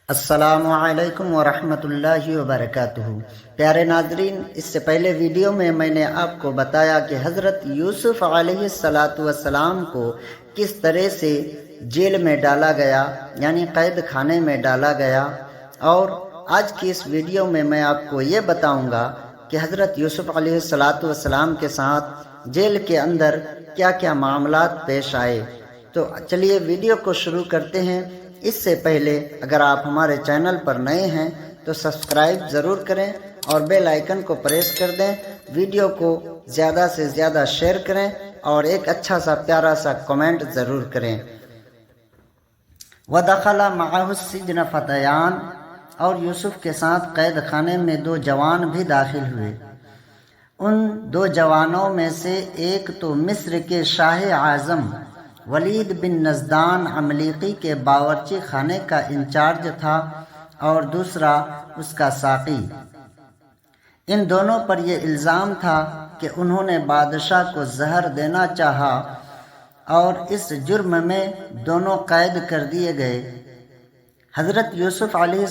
السلام علیکم ورحمۃ اللہ وبرکاتہ۔ پیارے ناظرین، اس سے پہلے ویڈیو میں نے آپ کو بتایا کہ حضرت یوسف علیہ السلام کو کس طرح سے جیل میں ڈالا گیا، یعنی قید خانے میں ڈالا گیا، اور آج کی اس ویڈیو میں آپ کو یہ بتاؤں گا کہ حضرت یوسف علیہ السلام کے ساتھ جیل کے اندر کیا کیا معاملات پیش آئے۔ تو چلیے ویڈیو کو شروع کرتے ہیں۔ اس سے پہلے اگر آپ ہمارے چینل پر نئے ہیں تو سبسکرائب ضرور کریں اور بیل آئیکن کو پریس کر دیں، ویڈیو کو زیادہ سے زیادہ شیئر کریں اور ایک اچھا سا پیارا سا کمنٹ ضرور کریں۔ وَدَخَلَ مَعَهُ السِّجْنَ فَتَيَانِ، اور یوسف کے ساتھ قید خانے میں دو جوان بھی داخل ہوئے۔ ان دو جوانوں میں سے ایک تو مصر کے شاہ اعظم ولید بن نزدان عملیقی کے باورچی خانے کا انچارج تھا اور دوسرا اس کا ساقی۔ ان دونوں پر یہ الزام تھا کہ انہوں نے بادشاہ کو زہر دینا چاہا اور اس جرم میں دونوں قید کر دیے گئے۔ حضرت یوسف علیہ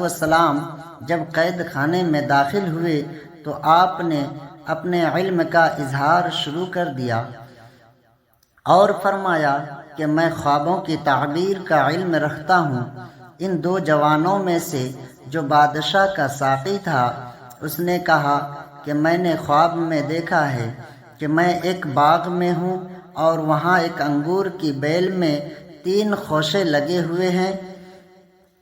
السلام جب قید خانے میں داخل ہوئے تو آپ نے اپنے علم کا اظہار شروع کر دیا اور فرمایا کہ میں خوابوں کی تعبیر کا علم رکھتا ہوں۔ ان دو جوانوں میں سے جو بادشاہ کا ساقی تھا، اس نے کہا کہ میں نے خواب میں دیکھا ہے کہ میں ایک باغ میں ہوں اور وہاں ایک انگور کی بیل میں 3 خوشے لگے ہوئے ہیں۔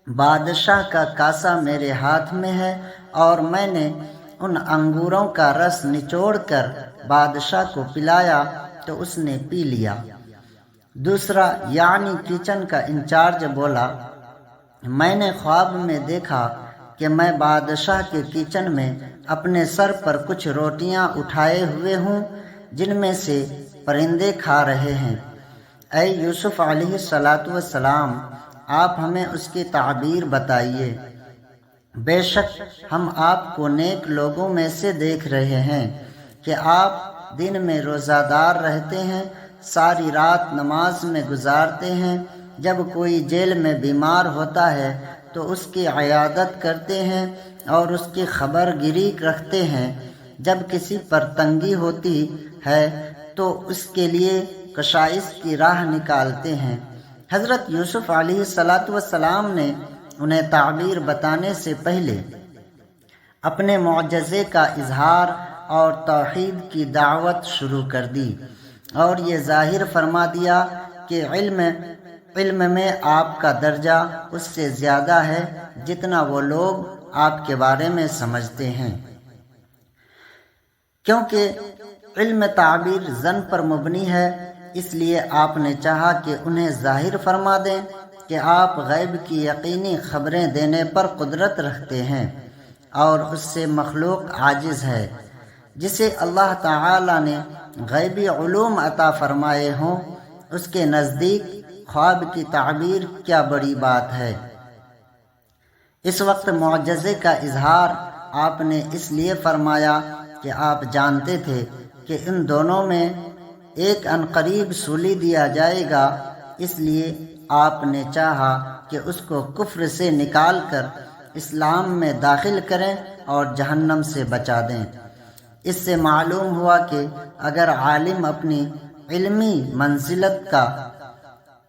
بادشاہ کا کاسا میرے ہاتھ میں ہے اور میں نے ان انگوروں کا رس نچوڑ کر بادشاہ کو پلایا تو اس نے پی لیا۔ دوسرا یعنی کچن کا انچارج بولا، میں نے خواب میں دیکھا کہ میں بادشاہ کے کچن میں اپنے سر پر کچھ روٹیاں اٹھائے ہوئے ہوں جن میں سے پرندے کھا رہے ہیں۔ اے یوسف علیہ السلام، آپ ہمیں اس کی تعبیر بتائیے۔ بے شک ہم آپ کو نیک لوگوں میں سے دیکھ رہے ہیں کہ آپ دن میں روزہ دار رہتے ہیں، ساری رات نماز میں گزارتے ہیں، جب کوئی جیل میں بیمار ہوتا ہے تو اس کی عیادت کرتے ہیں اور اس کی خبر گیری رکھتے ہیں، جب کسی پر تنگی ہوتی ہے تو اس کے لیے کشائش کی راہ نکالتے ہیں۔ حضرت یوسف علیہ السلام نے انہیں تعبیر بتانے سے پہلے اپنے معجزے کا اظہار اور توحید کی دعوت شروع کر دی اور یہ ظاہر فرما دیا کہ علم میں آپ کا درجہ اس سے زیادہ ہے جتنا وہ لوگ آپ کے بارے میں سمجھتے ہیں، کیونکہ علم تعبیر ظن پر مبنی ہے، اس لیے آپ نے چاہا کہ انہیں ظاہر فرما دیں کہ آپ غیب کی یقینی خبریں دینے پر قدرت رکھتے ہیں اور اس سے مخلوق عاجز ہے۔ جسے اللہ تعالی نے غیبی علوم عطا فرمائے ہوں، اس کے نزدیک خواب کی تعبیر کیا بڑی بات ہے۔ اس وقت معجزے کا اظہار آپ نے اس لیے فرمایا کہ آپ جانتے تھے کہ ان دونوں میں ایک عنقریب سولی دیا جائے گا، اس لیے آپ نے چاہا کہ اس کو کفر سے نکال کر اسلام میں داخل کریں اور جہنم سے بچا دیں۔ اس سے معلوم ہوا کہ اگر عالم اپنی علمی منزلت کا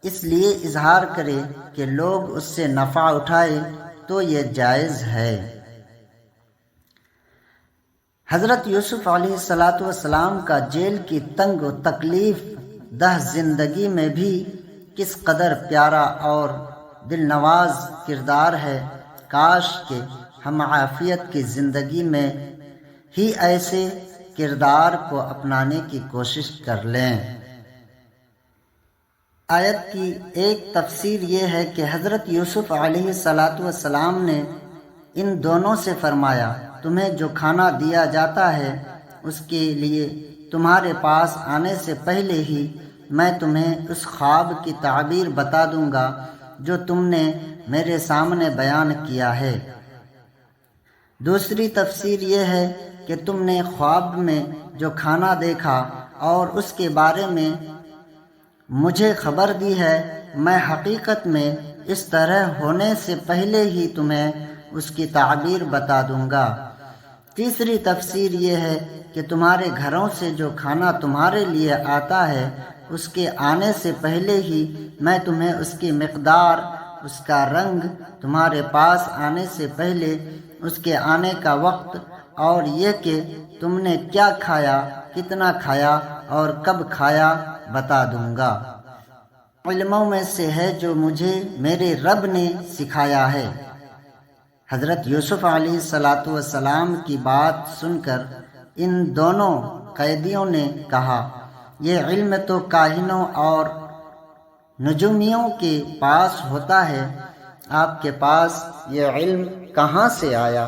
اس لیے اظہار کرے کہ لوگ اس سے نفع اٹھائے تو یہ جائز ہے۔ حضرت یوسف علیہ السلام کا جیل کی تنگ و تکلیف دہ زندگی میں بھی کس قدر پیارا اور دل نواز کردار ہے، کاش کہ ہم عافیت کی زندگی میں ہی ایسے کردار کو اپنانے کی کوشش کر لیں۔ آیت کی ایک تفسیر یہ ہے کہ حضرت یوسف علیہ السلام نے ان دونوں سے فرمایا، تمہیں جو کھانا دیا جاتا ہے اس کے لیے تمہارے پاس آنے سے پہلے ہی میں تمہیں اس خواب کی تعبیر بتا دوں گا جو تم نے میرے سامنے بیان کیا ہے۔ دوسری تفسیر یہ ہے کہ تم نے خواب میں جو کھانا دیکھا اور اس کے بارے میں مجھے خبر دی ہے، میں حقیقت میں اس طرح ہونے سے پہلے ہی تمہیں اس کی تعبیر بتا دوں گا۔ تیسری تفسیر یہ ہے کہ تمہارے گھروں سے جو کھانا تمہارے لیے آتا ہے اس کے آنے سے پہلے ہی میں تمہیں اس کی مقدار، اس کا رنگ، تمہارے پاس آنے سے پہلے اس کے آنے کا وقت، اور یہ کہ تم نے کیا کھایا، کتنا کھایا اور کب کھایا بتا دوں گا۔ علموں میں سے ہے جو مجھے میرے رب نے سکھایا ہے۔ حضرت یوسف علیہ السلام کی بات سن کر ان دونوں قیدیوں نے کہا، یہ علم تو کاہنوں اور نجومیوں کے پاس ہوتا ہے، آپ کے پاس یہ علم کہاں سے آیا؟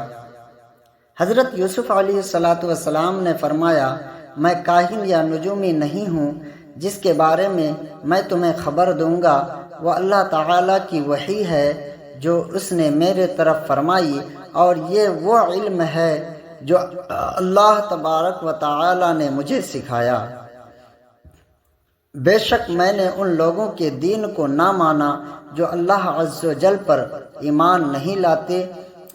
حضرت یوسف علیہ السلام نے فرمایا، میں کاہن یا نجومی نہیں ہوں، جس کے بارے میں تمہیں خبر دوں گا وہ اللہ تعالیٰ کی وحی ہے جو اس نے میرے طرف فرمائی، اور یہ وہ علم ہے جو اللہ تبارک و تعالیٰ نے مجھے سکھایا۔ بے شک میں نے ان لوگوں کے دین کو نہ مانا جو اللہ عز و جل پر ایمان نہیں لاتے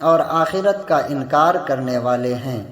اور آخرت کا انکار کرنے والے ہیں۔